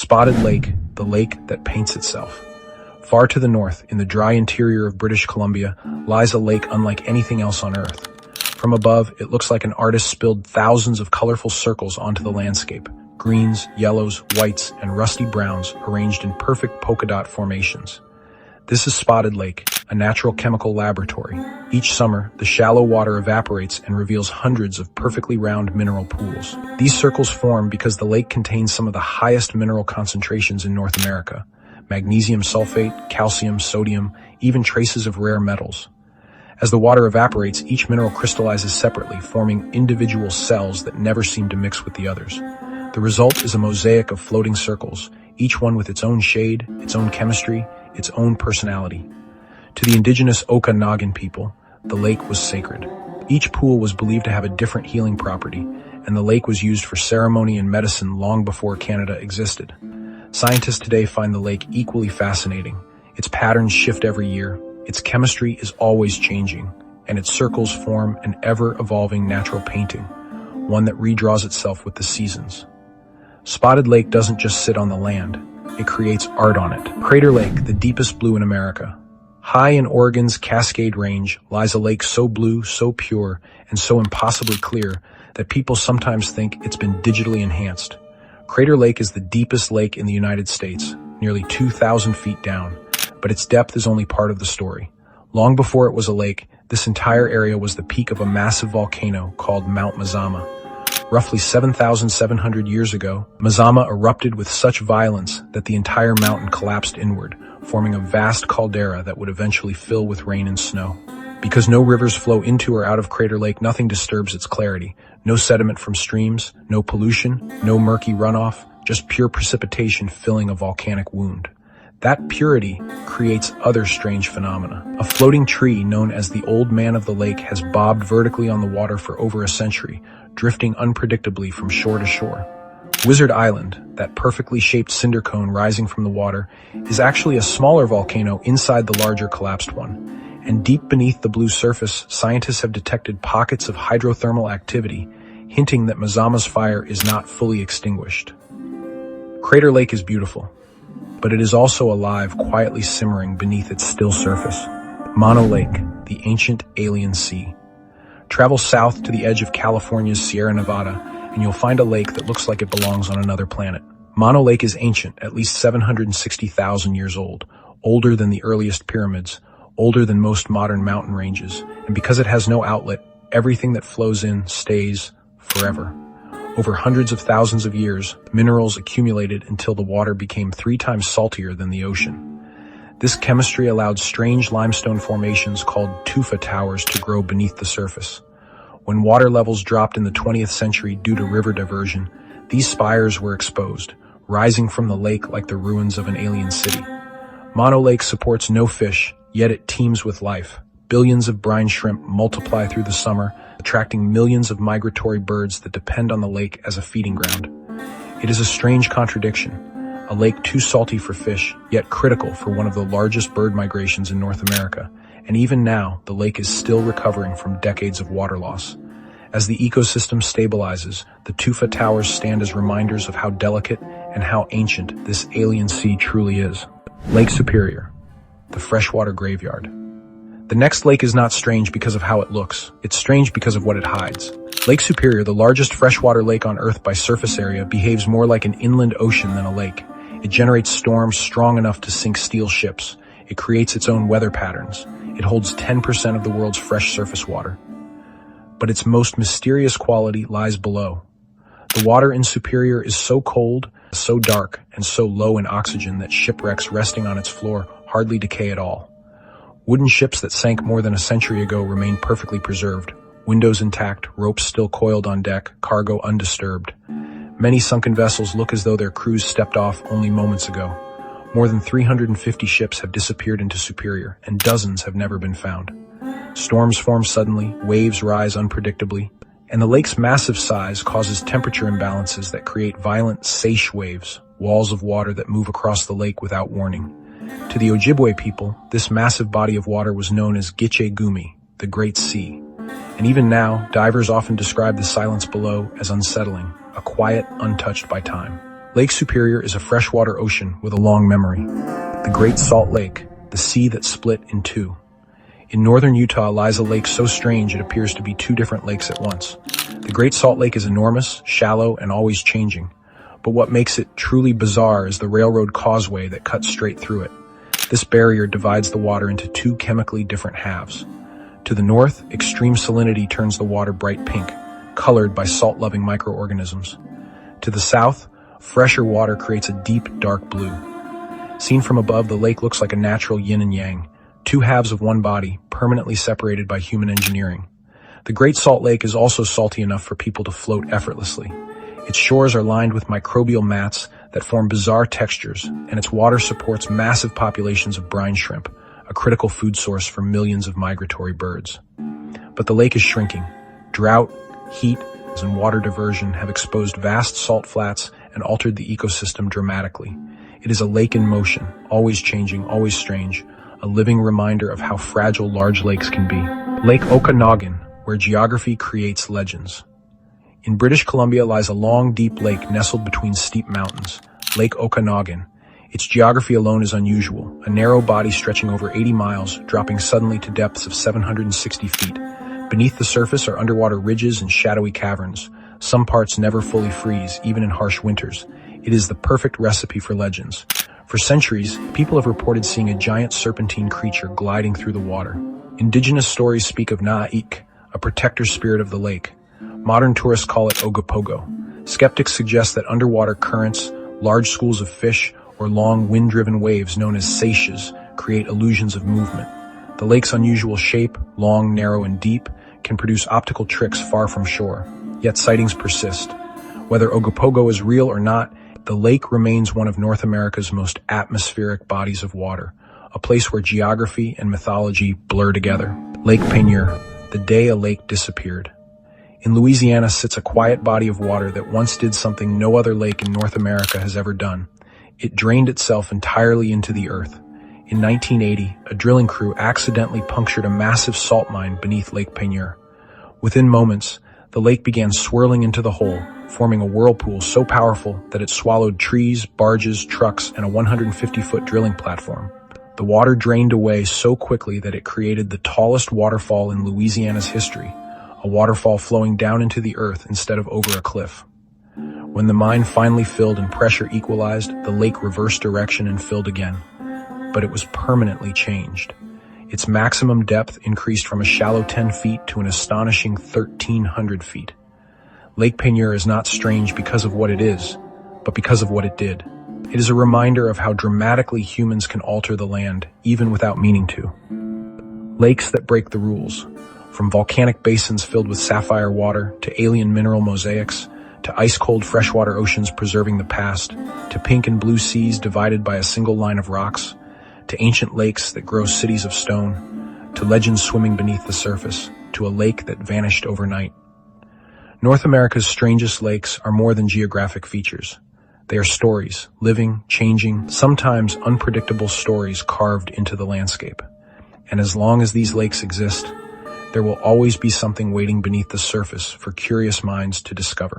Spotted Lake, the lake that paints itself. Far to the north, in the dry interior of British Columbia, lies a lake unlike anything else on Earth. From above, it looks like an artist spilled thousands of colorful circles onto the landscape. Greens, yellows, whites, and rusty browns arranged in perfect polka dot formations. This is Spotted Lake, a natural chemical laboratory. Each summer, the shallow water evaporates and reveals hundreds of perfectly round mineral pools. These circles form because the lake contains some of the highest mineral concentrations in North America: magnesium sulfate, calcium, sodium, even traces of rare metals. As the water evaporates, each mineral crystallizes separately, forming individual cells that never seem to mix with the others. The result is a mosaic of floating circles, each one with its own shade, its own chemistry, its own personality. To the indigenous Okanagan people, the lake was sacred. Each pool was believed to have a different healing property, and the lake was used for ceremony and medicine long before Canada existed. Scientists today find the lake equally fascinating. Its patterns shift every year, its chemistry is always changing, and its circles form an ever-evolving natural painting, one that redraws itself with the seasons. Spotted Lake doesn't just sit on the land, it creates art on it. Crater Lake, the deepest blue in America. High in Oregon's Cascade Range lies a lake so blue, so pure, and so impossibly clear that people sometimes think it's been digitally enhanced. Crater Lake is the deepest lake in the United States, nearly 2,000 feet down, but its depth is only part of the story. Long before it was a lake, this entire area was the peak of a massive volcano called Mount Mazama. Roughly 7,700 years ago, Mazama erupted with such violence that the entire mountain collapsed inward, forming a vast caldera that would eventually fill with rain and snow. Because no rivers flow into or out of Crater Lake, nothing disturbs its clarity. No sediment from streams, no pollution, no murky runoff, just pure precipitation filling a volcanic wound. That purity creates other strange phenomena. A floating tree known as the Old Man of the Lake has bobbed vertically on the water for over a century, drifting unpredictably from shore to shore. Wizard Island, that perfectly shaped cinder cone rising from the water, is actually a smaller volcano inside the larger collapsed one. And deep beneath the blue surface, scientists have detected pockets of hydrothermal activity, hinting that Mazama's fire is not fully extinguished. Crater Lake is beautiful, but it is also alive, quietly simmering beneath its still surface. Mono Lake, the ancient alien sea. Travel south to the edge of California's Sierra Nevada, and you'll find a lake that looks like it belongs on another planet. Mono Lake is ancient, at least 760,000 years old, older than the earliest pyramids, older than most modern mountain ranges, and because it has no outlet, everything that flows in stays forever. Over hundreds of thousands of years, minerals accumulated until the water became 3 times saltier than the ocean. This chemistry allowed strange limestone formations called tufa towers to grow beneath the surface. When water levels dropped in the 20th century due to river diversion, these spires were exposed, rising from the lake like the ruins of an alien city. Mono Lake supports no fish, yet it teems with life. Billions of brine shrimp multiply through the summer, attracting millions of migratory birds that depend on the lake as a feeding ground. It is a strange contradiction. A lake too salty for fish, yet critical for one of the largest bird migrations in North America. And even now, the lake is still recovering from decades of water loss. As the ecosystem stabilizes, the tufa towers stand as reminders of how delicate and how ancient this alien sea truly is. Lake Superior, the freshwater graveyard. The next lake is not strange because of how it looks. It's strange because of what it hides. Lake Superior, the largest freshwater lake on Earth by surface area, behaves more like an inland ocean than a lake. It generates storms strong enough to sink steel ships. It creates its own weather patterns. It holds 10% of the world's fresh surface water. But its most mysterious quality lies below. The water in Superior is so cold, so dark, and so low in oxygen that shipwrecks resting on its floor hardly decay at all. Wooden ships that sank more than a century ago remain perfectly preserved, windows intact, ropes still coiled on deck, cargo undisturbed. Many sunken vessels look as though their crews stepped off only moments ago. More than 350 ships have disappeared into Superior, and dozens have never been found. Storms form suddenly, waves rise unpredictably, and the lake's massive size causes temperature imbalances that create violent seiche waves, walls of water that move across the lake without warning. To the Ojibwe people, this massive body of water was known as Gitche Gumi, the Great Sea. And even now, divers often describe the silence below as unsettling, a quiet untouched by time. Lake Superior is a freshwater ocean with a long memory. The Great Salt Lake, the sea that split in two. In northern Utah lies a lake so strange it appears to be two different lakes at once. The Great Salt Lake is enormous, shallow, and always changing. But what makes it truly bizarre is the railroad causeway that cuts straight through it. This barrier divides the water into two chemically different halves. To the north, extreme salinity turns the water bright pink, colored by salt-loving microorganisms. To the south, fresher water creates a deep, dark blue. Seen from above, the lake looks like a natural yin and yang, two halves of one body, permanently separated by human engineering. The Great Salt Lake is also salty enough for people to float effortlessly. Its shores are lined with microbial mats that form bizarre textures, and its water supports massive populations of brine shrimp, a critical food source for millions of migratory birds. But the lake is shrinking. Drought, heat, and water diversion have exposed vast salt flats and altered the ecosystem dramatically. It is a lake in motion, always changing, always strange, a living reminder of how fragile large lakes can be. Lake Okanagan, where geography creates legends. In British Columbia lies a long, deep lake nestled between steep mountains, Lake Okanagan. Its geography alone is unusual, a narrow body stretching over 80 miles, dropping suddenly to depths of 760 feet. Beneath the surface are underwater ridges and shadowy caverns. Some parts never fully freeze, even in harsh winters. It is the perfect recipe for legends. For centuries, people have reported seeing a giant serpentine creature gliding through the water. Indigenous stories speak of Na'ik, a protector spirit of the lake. Modern tourists call it Ogopogo. Skeptics suggest that underwater currents, large schools of fish, or long wind-driven waves known as seiches create illusions of movement. The lake's unusual shape, long, narrow, and deep, can produce optical tricks far from shore. Yet sightings persist. Whether Ogopogo is real or not, the lake remains one of North America's most atmospheric bodies of water, a place where geography and mythology blur together. Lake Peigneur, the day a lake disappeared. In Louisiana sits a quiet body of water that once did something no other lake in North America has ever done. It drained itself entirely into the earth. In 1980, a drilling crew accidentally punctured a massive salt mine beneath Lake Peigneur. Within moments, the lake began swirling into the hole, forming a whirlpool so powerful that it swallowed trees, barges, trucks, and a 150-foot drilling platform. The water drained away so quickly that it created the tallest waterfall in Louisiana's history, a waterfall flowing down into the earth instead of over a cliff. When the mine finally filled and pressure equalized, the lake reversed direction and filled again. But it was permanently changed. Its maximum depth increased from a shallow 10 feet to an astonishing 1,300 feet. Lake Peigneur is not strange because of what it is, but because of what it did. It is a reminder of how dramatically humans can alter the land, even without meaning to. Lakes that break the rules. From volcanic basins filled with sapphire water, to alien mineral mosaics, to ice-cold freshwater oceans preserving the past, to pink and blue seas divided by a single line of rocks, to ancient lakes that grow cities of stone, to legends swimming beneath the surface, to a lake that vanished overnight. North America's strangest lakes are more than geographic features. They are stories, living, changing, sometimes unpredictable stories carved into the landscape. And as long as these lakes exist, there will always be something waiting beneath the surface for curious minds to discover.